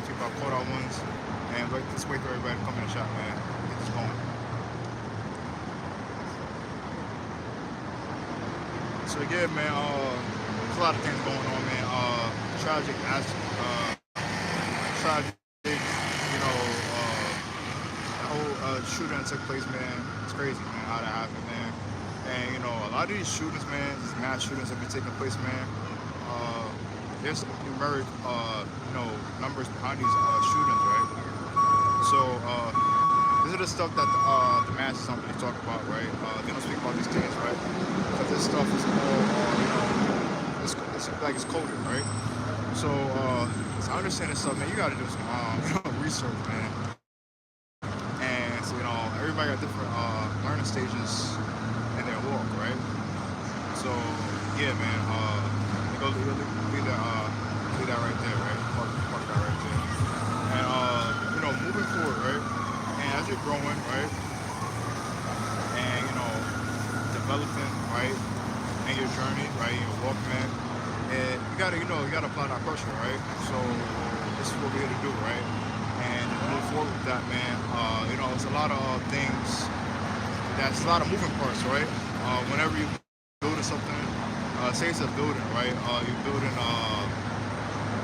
to keep our caught out ones. And let's wait for everybody to come in the shop, man. Get this going. So yeah, man, there's a lot of things going on, man. Tragic, tragic, the whole shooting that took place, man. It's crazy, man, how that happened, man. And a lot of these shootings, man, these mass shootings that be taking place, man. There's numeric, numbers behind these shootings, right? So this is the stuff that the masses don't really talk about, right? They don't speak about these things, right? Because this stuff is all, it's like it's coded, right? So, to understand this stuff, man, you got to do some, research, man. And so, everybody got different learning stages in their walk, right? So, yeah, man, leave that right there, right? Park that right there. And, moving forward, right? And as you're growing, right? And, developing, right? In your journey, right? Your walk, man. And you gotta apply that pressure, right? So this is what we're here to do, right? And move forward with that, man. It's a lot of things. That's a lot of moving parts, right? Whenever you're building something, say it's a building, right? You're building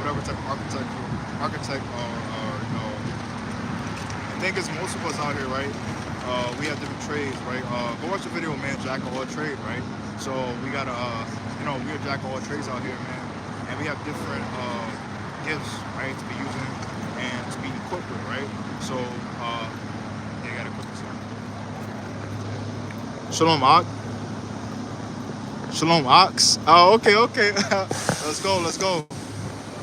whatever type of architect, or the thing is, most of us out here, right? We have different trades, right? Go watch the video, man. Jack of all trade, right? So we gotta, we're jack of all trades out here, man, and we have different gifts, right, to be using and to be equipped with, right? So you gotta equip yourself. Shalom, Ak. Shalom, Ox. Oh, okay. Let's go.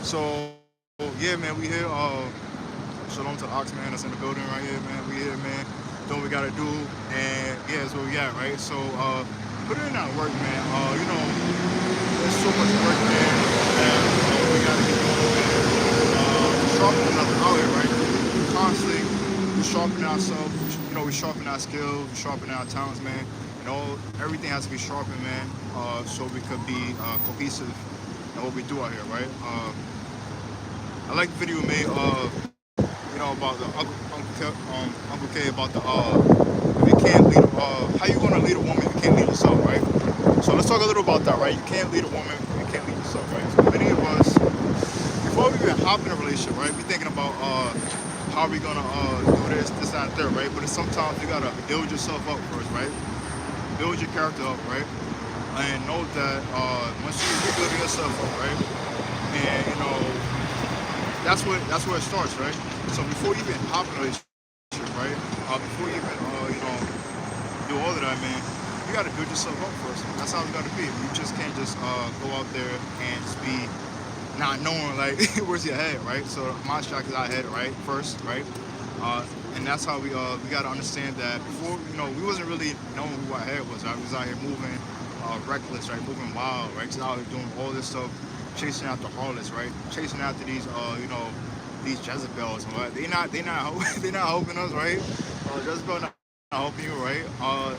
So yeah, man, we here. Shalom to the Ox, man. That's in the building right here, man. We here, man. Doing what we gotta do, and yeah, that's where we at, right? So put in that work, man. There's so much work, man. And we gotta get going, man. Sharpening up out here, right? Constantly, we sharpen ourselves. We sharpen our skills, we sharpen our talents, man. Everything has to be sharpened, man. So we could be cohesive in what we do out here, right? I like the video we made, about the Uncle K about the if you can't lead, how you gonna lead a woman if you can't lead yourself, right? So let's talk a little about that, right? You can't lead a woman if you can't lead yourself, right? So many of us, before we even hop in a relationship, right, we're thinking about how are we gonna do this, that, and third, right? But sometimes you gotta build yourself up first, right? Build your character up, right? And know that once you're building yourself up, right? And that's where it starts, right? So before you even hop in a relationship, right? Before you even do all of that, man, you gotta build yourself up first. That's how it's gotta be. You just can't just go out there and just be not knowing like where's your head, right? So my track is our head, right? First, right? And that's how we gotta understand that before, we wasn't really knowing who our head was, right? We was out here moving reckless, right? Moving wild, right? Just out here doing all this stuff, chasing after harlots, right? Chasing after these these Jezebels, right? They not helping us, right? Jezebel not helping you, right?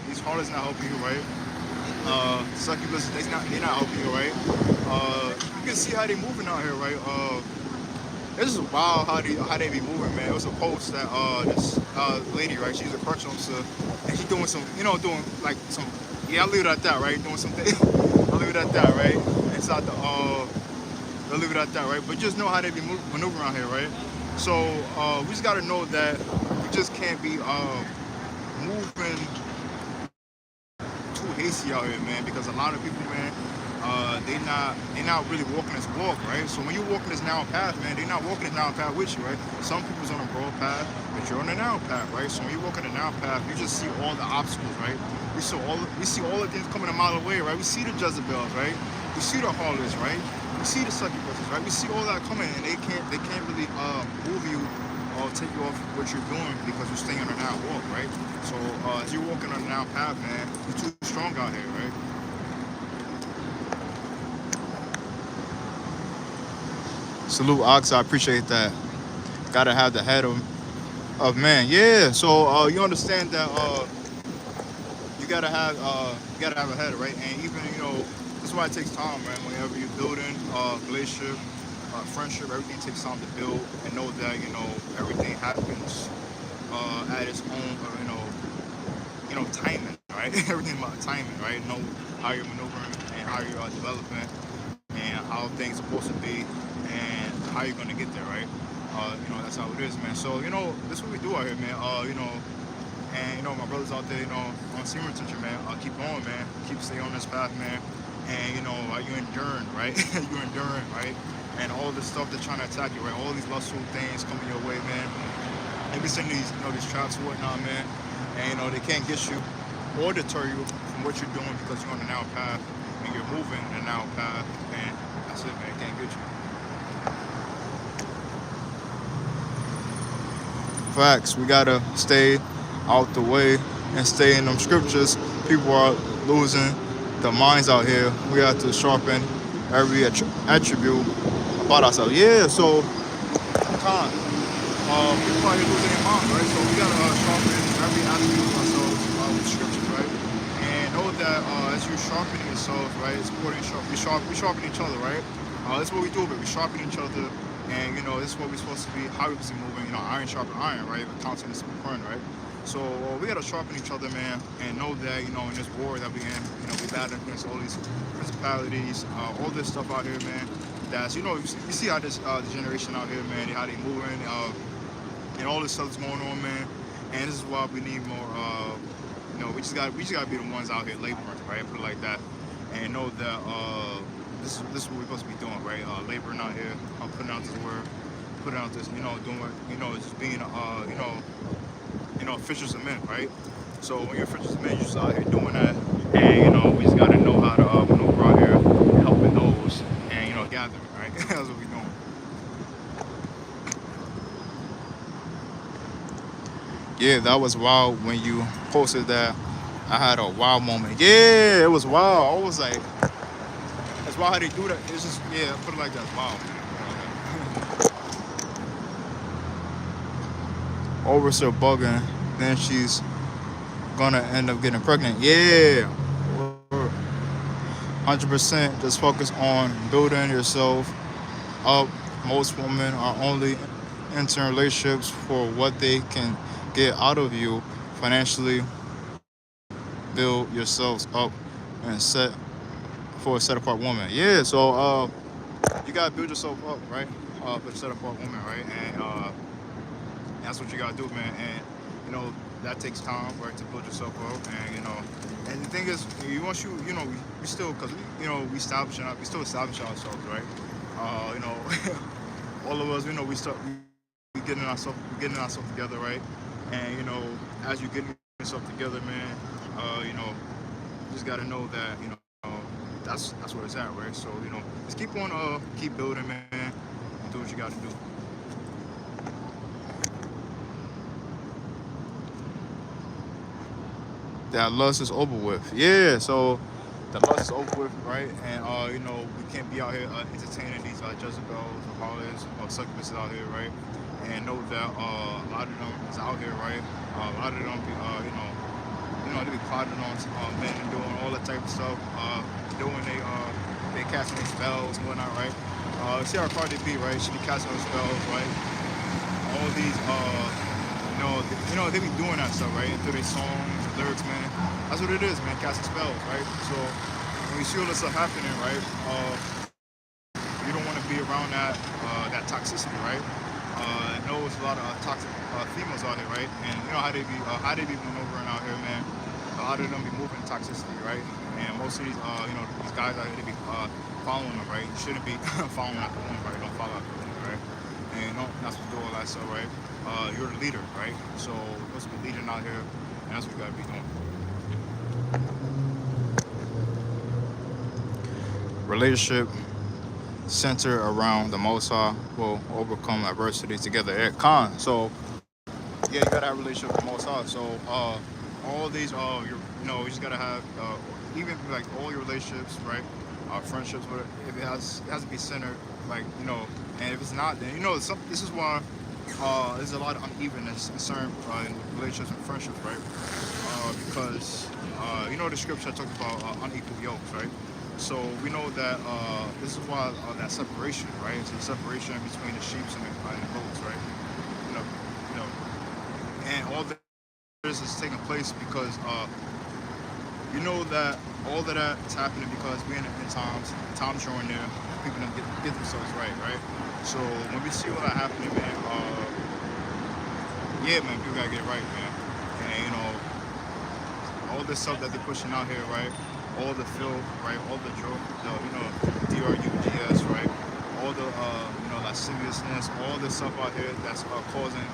These harlots not helping you, right? Succubus, they not helping you, right? You can see how they moving out here, right? This is wild how they be moving, man. It was a post that this lady, right? She's a correctional officer, and she's doing some, doing like some. Yeah, I'll leave it at that, right? Doing something. I'll leave it at that, right? It's not the. I'll leave it at that, right? But just know how they be maneuvering around here, right? So we just gotta know that we just can't be moving too hasty out here, man. Because a lot of people, man, they not really walking this walk, right? So when you're walking this narrow path, man, they're not walking this narrow path with you, right? Some people's on a broad path, but you're on a narrow path, right? So when you're walking a narrow path, you just see all the obstacles, right? We see all the things coming a mile away, right? We see the Jezebels, right? We see the harlots, right? We see the succubuses, right? We see all that coming, and they can't really move you or take you off what you're doing because you're staying on a narrow walk, right? So as you're walking on a narrow path, man, you're too strong out here, right? Salute, Ox. I appreciate that. Gotta have the head of man. Yeah. So you understand that you gotta have a head, right? And even this is why it takes time, right? Whenever you're building a relationship, friendship, everything takes time to build, and know that everything happens at its own, timing, right? Everything about timing, right? Know how you're maneuvering and how you're developing and how things are supposed to be and how you're gonna get there, right? That's how it is, man. So this is what we do out here, man. And my brothers out there, on senior attention, man. Keep going, man. Keep staying on this path, man. And you're enduring, right? You're enduring, right? And all the stuff they're trying to attack you, right? All these lustful things coming your way, man. They be sending these traps and whatnot, man. And they can't get you or deter you from what you're doing because you're on the narrow path and you're moving in the narrow path. And that's it, man. Can't get you. Facts. We gotta stay out the way and stay in them scriptures. People are losing their minds out here. We have to sharpen every attribute about ourselves. Yeah, so time. People out here losing their minds, right? So we gotta sharpen every attribute of ourselves with scriptures, right? And know that as you're sharpening yourself, right, it's important we sharpen each other, right? That's what we do, but we sharpen each other. And this is what we're supposed to be, how we're supposed to be moving, iron sharpen iron, right? The concept is important, right? So we gotta sharpen each other, man, and know that, in this war that we in, we battle against all these principalities, all this stuff out here, man. That's, you see how this the generation out here, man, how they moving, and all this stuff's going on, man. And this is why we need more, we just gotta be the ones out here laboring, right? Put it like that, and know that this is what we're supposed to be doing, right? Laboring out here, putting out this word, putting out this, doing, just being, fishers of men, right? So when you're fishers of men, you're just out here doing that, and we just gotta know how to maneuver out here, helping those, and gathering, right? That's what we're doing. Yeah, that was wild when you posted that. I had a wild moment. Yeah, it was wild. I was like, that's why how they do that. It's just, yeah, put it like that. Wow. Overseer bugging, then she's gonna end up getting pregnant. Yeah. 100% just focus on building yourself up. Most women are only entering relationships for what they can get out of you financially. Build yourselves up and set for a set apart woman. Yeah, so you gotta build yourself up, right? For a set apart woman, right? And that's what you gotta do, man. And that takes time, right, to build yourself up. And and the thing is, once we still, because we still establish ourselves, right? All of us, we getting ourselves together, right? And as you getting yourself together, man, you just gotta know that that's where it's at, right? So just keep building, man, and do what you gotta do. That lust is over with. Yeah, so the lust is over with, right? And we can't be out here entertaining these Jezebels or harlots or succubuses out here, right? And know that a lot of them is out here, right? A lot of them be they be plotting on men and doing all that type of stuff, doing they casting their spells and whatnot, right? See our Cardi B, right? She be casting her spells, right? All these they be doing that stuff, right? Through their songs, lyrics, man. That's what it is, man. Casting spells, right? So when you see all this stuff happening, right? You don't want to be around that toxicity, right? I know there's a lot of toxic females out here, right? And how they be maneuvering out here, man. A lot of them be moving toxicity, right? And most of these these guys out here, they be following them, right? You shouldn't be following after women, right? Don't follow after women, right? And you're not supposed to do all that stuff, right? You're the leader, right? So you're supposed to be leading out here, and that's what you gotta be doing. Relationship center around the Most High will overcome adversity together. So yeah, you gotta have a relationship with the Most High. So all these you just gotta have even like all your relationships, right? Friendships, but if it has to be centered, like and if it's not, then this is why there's a lot of unevenness in certain relationships and friendships, right? Because the scripture talks about unequal yokes, right? So we know that this is why that separation, right? So the separation between the sheep and the goats, right? You know, you know, and all this is taking place because you know that all of that is happening because we're in times drawing near, people don't get themselves right, right? So when we see all that happening, man, yeah, man, people gotta get it right, man. And all this stuff that they're pushing out here, right? All the filth, right? All the drug, drugs, right? All the lasciviousness, all this stuff out here that's causing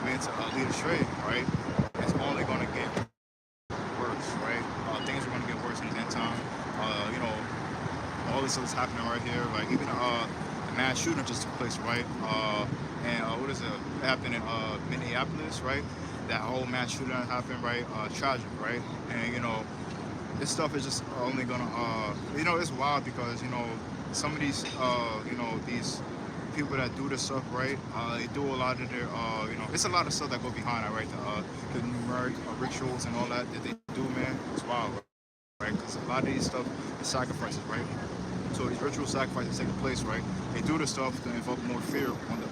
men to lead astray, right? It's only gonna get worse, right? Things are gonna get worse in the end time. All this stuff is happening right here, like even the mass shooting just took place, right? And what is it? It happened in Minneapolis, right? That whole mass shooting that happened, right? Tragic, right? And this stuff is just only gonna it's wild because some of these these people that do this stuff, right? They do a lot of their it's a lot of stuff that go behind that, right? The numeric rituals and all that they do, man. It's wild, right? Because a lot of these stuff is sacrifices, right? So these ritual sacrifices taking place, right? They do this stuff to invoke more fear on the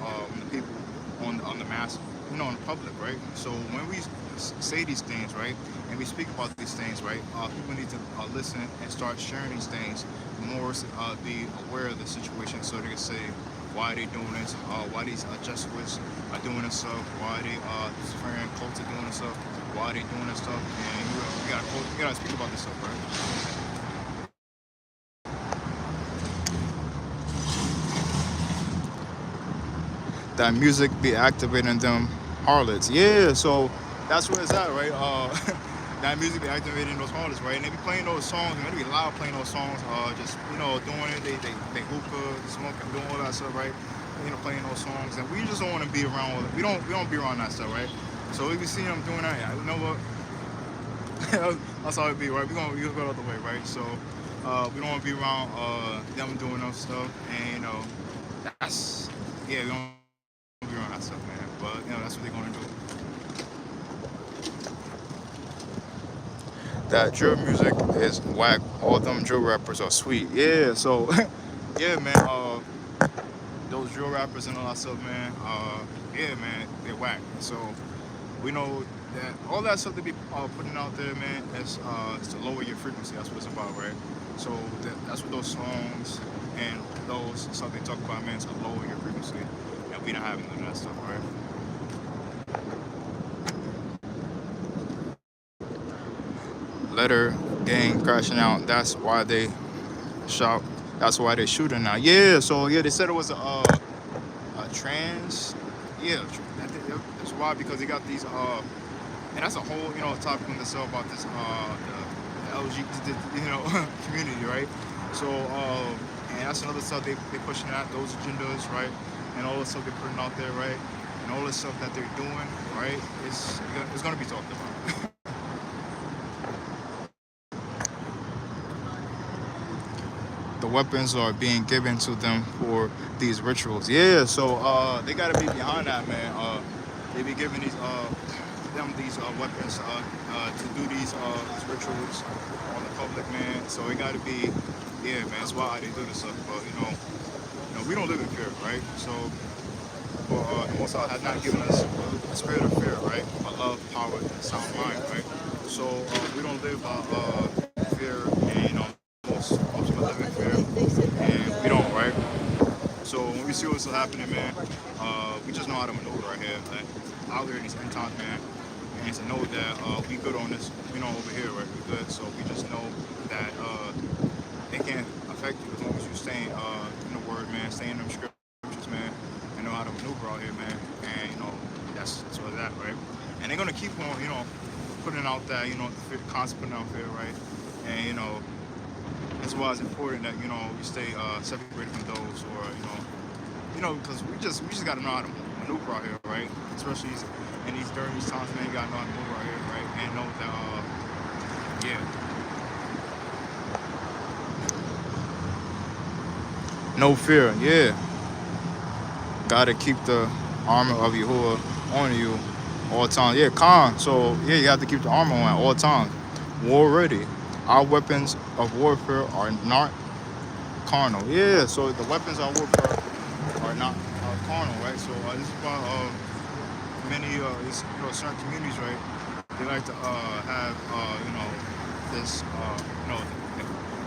people, on the mass, on the public, right? So when we say these things, right, and we speak about these things, right, people need to listen and start sharing these things more, be aware of the situation, so they can say why they doing this, why these Jesuits are doing this stuff, why they different cults are doing this stuff, why they doing this stuff, and you gotta speak about this stuff, right? That music be activating them harlots. Yeah, so that's where it's at, right? That music be activating those harlots, right? And they be playing those songs, and they be loud playing those songs, just doing it. They hookah, smoking, doing all that stuff, right? Playing those songs, and we just don't want to be around all that. We don't be around that stuff, right? So if we see them doing that, yeah, you know what? That's how it be, right? We gonna go the other way, right? So we don't want to be around them doing those stuff, and that's yeah, we don't be around that stuff, man. But that's what they're gonna do. That drill music is whack. All them drill rappers are sweet. Yeah, so yeah, man. Those drill rappers and all that stuff, man. Yeah, man, they're whack. So we know that all that stuff they be putting out there, man, is to lower your frequency. That's what it's about, right? So that's what those songs and those stuff they talk about, man, to lower your frequency. And we not having none of that stuff, right? Letter gang crashing out. That's why they shot. That's why they shooting now. Yeah. So yeah, they said it was a trans. Yeah, that's why because they got these and that's a whole topic in itself about this the LGBT community, right? So and that's another stuff they pushing out those agendas, right? And all the stuff they're putting out there, right? And all the stuff that they're doing, right? It's gonna be talked about. The weapons are being given to them for these rituals. Yeah, so they gotta be behind that, man. They be giving them these weapons to do these rituals on the public, man. So it gotta be, yeah, man. That's why they do this stuff. But we don't live in fear, right? So, the Most High has not given us a spirit of fear, right? A love, power, and sound mind, right? So we don't live fear, and most of us live in fear, and we don't, right? So when we see what's happening, man, we just know how to maneuver right here, like out here in these end times, man, and to know that we good on this, over here, right? We good. So we just know that it can't affect you as long as you stay in the word, man, stay in them scriptures, man, and know how to maneuver out here, man, and that's where it's at, right? And they're gonna keep on, putting out that, constantly putting out fear, right? And that's why it's important that you stay separated from those, or because we just gotta know how to maneuver out here, right? Especially during these times, man, you gotta know how to maneuver out here, right? And know that, no fear, yeah. Gotta keep the armor of Yahuwah on you all times. Yeah, calm. So yeah, you have to keep the armor on at all times. War ready. our weapons of warfare are not carnal. Yeah, so the weapons of warfare are not carnal, right? So this is why many certain communities, right? They like to have this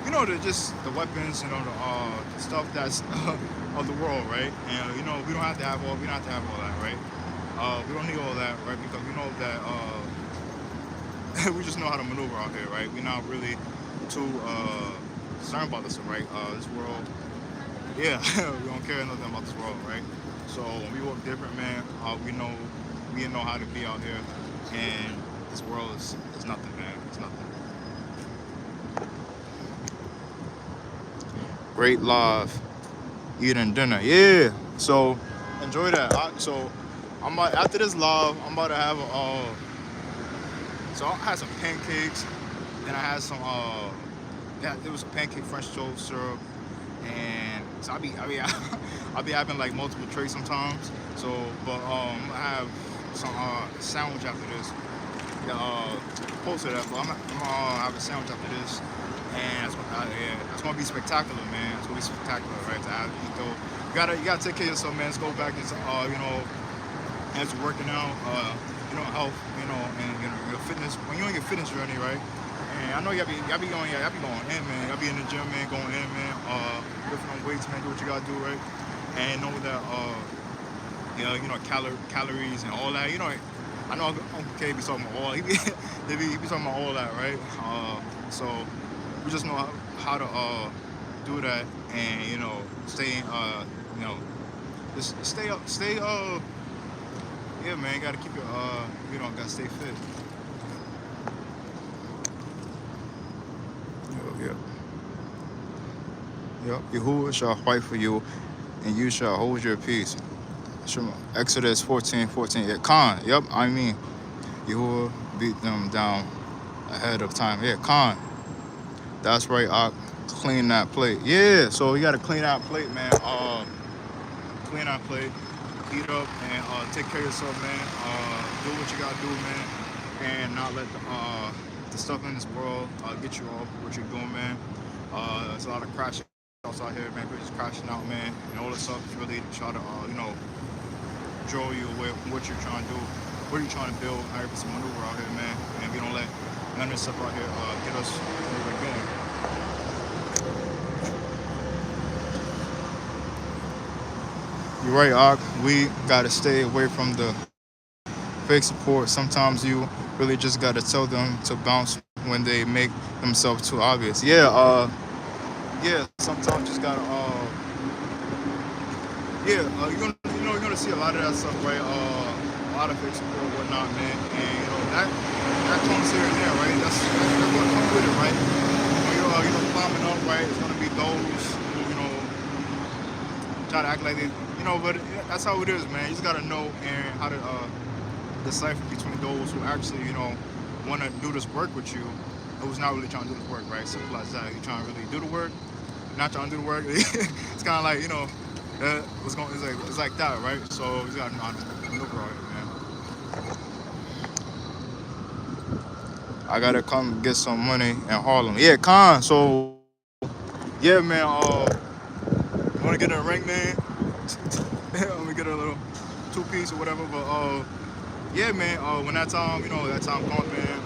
the just the weapons, the stuff that's of the world, right? And we don't have to have all that, right? We don't need all that, right? Because we know that we just know how to maneuver out here, right? We're not really too concerned about this, right? This world, yeah, we don't care nothing about this world, right? So when we walk different, man, we know how to be out here, and this world is nothing, man. It's nothing. Great live eating dinner, yeah. So enjoy that. So I'm about, after this live, I'm about to have so I had some pancakes, then I had some yeah, there was a pancake French toast syrup, and so I'll be having like multiple trays sometimes. So, but I have some sandwich after this. Yeah, posted that, but I'm gonna have a sandwich after this, and that's gonna be spectacular, man. It's gonna be spectacular, right? To have eat though. You gotta take care of yourself, man. Let's go back into as you're working out, health, and your fitness. When you're on your fitness journey, right? And I know y'all be going in, man. Y'all be in the gym, man, going in, man. Lifting on weights, man. Do what you gotta do, right? And know that, calories and all that. I know Uncle K be talking about all. He be talking about all that, right? So we just know how to do that, and stay, just stay. Yeah, man. Gotta keep your gotta stay fit. Yeah. Yep. Yahuwah shall fight for you, and you shall hold your peace. Exodus 14:14. Yeah, Khan. Yep. I mean, Yahuwah beat them down ahead of time. Yeah, Khan. That's right. I clean that plate. Yeah. So you gotta clean that plate, man. Clean that plate. Eat up and take care of yourself, man. Do what you gotta do, man, and not let the stuff in this world get you off what you're doing, man. There's a lot of crashing outs out here, man. People just crashing out, man, and all this stuff is really try to draw you away from what you're trying to do, what you're trying to build, how you're supposed to maneuver out here, man. And we don't let none of this stuff out here get us where we're going. You're right, Ak. We gotta stay away from the fake support. Sometimes you really just gotta tell them to bounce when they make themselves too obvious. Yeah, yeah. Sometimes just gotta yeah. You're gonna see a lot of that stuff, right? A lot of fake support, whatnot, man. And that comes here and there, right? That's what comes with it, right? When you're climbing up, right? It's gonna be those who try to act like they, but that's how it is, man. You just gotta know and how to decipher between those who actually, want to do this work with you, and who's not really trying to do this work, right? Simple as that. You're trying to really do the work, not trying to do the work. It's kind of like, it's like that, right? So you just gotta know how to maneuver out here, man. I gotta come get some money in Harlem. Yeah, Khan. So yeah, man. You wanna get in a ring, man? Let me get a little 2-piece or whatever. But yeah, man. When that time comes, man.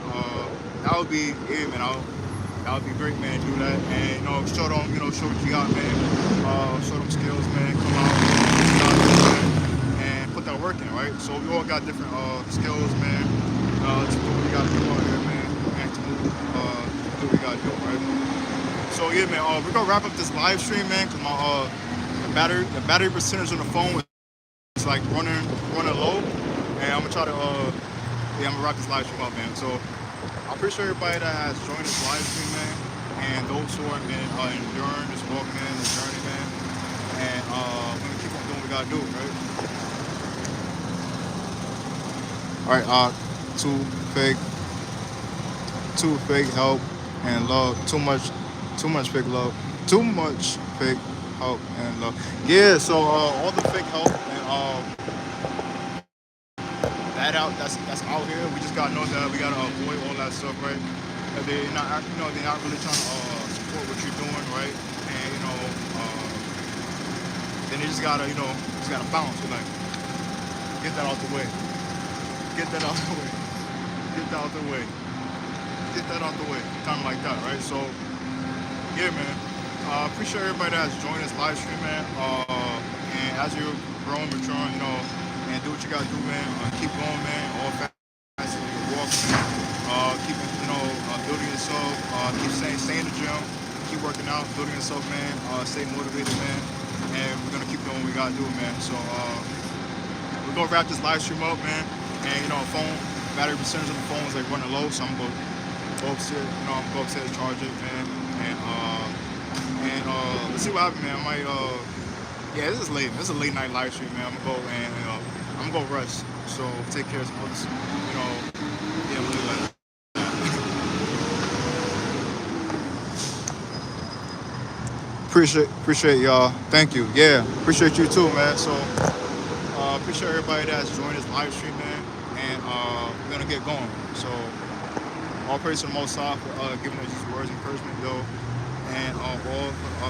That would be yeah, man. That would be great, man. Do that and show them, show what you got, man. Show them skills, man. Come out, and put that work in, right? So we all got different skills, man. To do what we gotta do out here, man, and to do what we gotta do, right? So yeah, man. We're gonna wrap up this live stream, man, cause my the battery percentage on the phone is like running low, and I'm gonna try to I'm gonna wrap this live stream up, man. So I appreciate everybody that has joined this live stream, man, and those who have been enduring this walk, man, this journey, man, and we're gonna keep on doing what we gotta do, right? All right, too fake help and love, too much fake love, too much fake help and love. Yeah, so all the fake help and that's out here. We just gotta know that we gotta avoid all that stuff, right? they're not, they're not really trying to support what you're doing, right? And then they just gotta, just gotta bounce. You're like, get that out the way, get that out the way, get that out the way, get that out the way, kind of like that, right? So yeah, man. Appreciate everybody that's joined this live stream, man. And as you're growing, maturing, and do what you gotta do, man. Keep going, man. All facets of your walk, man. Keep, building yourself. Keep stay in the gym. Keep working out, building yourself, man. Stay motivated, man. And we're gonna keep doing what we gotta do, man. So we're gonna wrap this live stream up, man. And phone battery percentage on the phone is like running low, so I'm gonna go upstairs. I'm gonna go upstairs, charge it, man. And let's see what happens, man. I might yeah, this is late. This is a late night live stream, man. I'm gonna go and I'm gonna go rest. So take care of some others. Yeah, really like that. Appreciate y'all. Thank you. Yeah, appreciate you too, man. So appreciate everybody that's joined this live stream, man. And we're gonna get going. So all praise to the Most High for giving us these words of encouragement, though. And all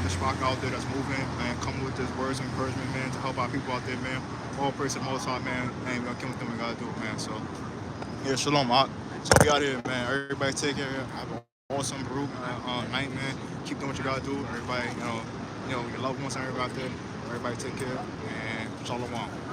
the Shabbat out there that's moving and coming with these words of encouragement, man, to help our people out there, man. All praise to the Most High, man. And we're gonna kill with them. We gotta do it, man. So yeah, shalom, Ak. So we out here, man. Everybody take care. Have an awesome Baruch night, man. Keep doing what you gotta do. Everybody, your loved ones, everybody out there. Everybody take care and shalom.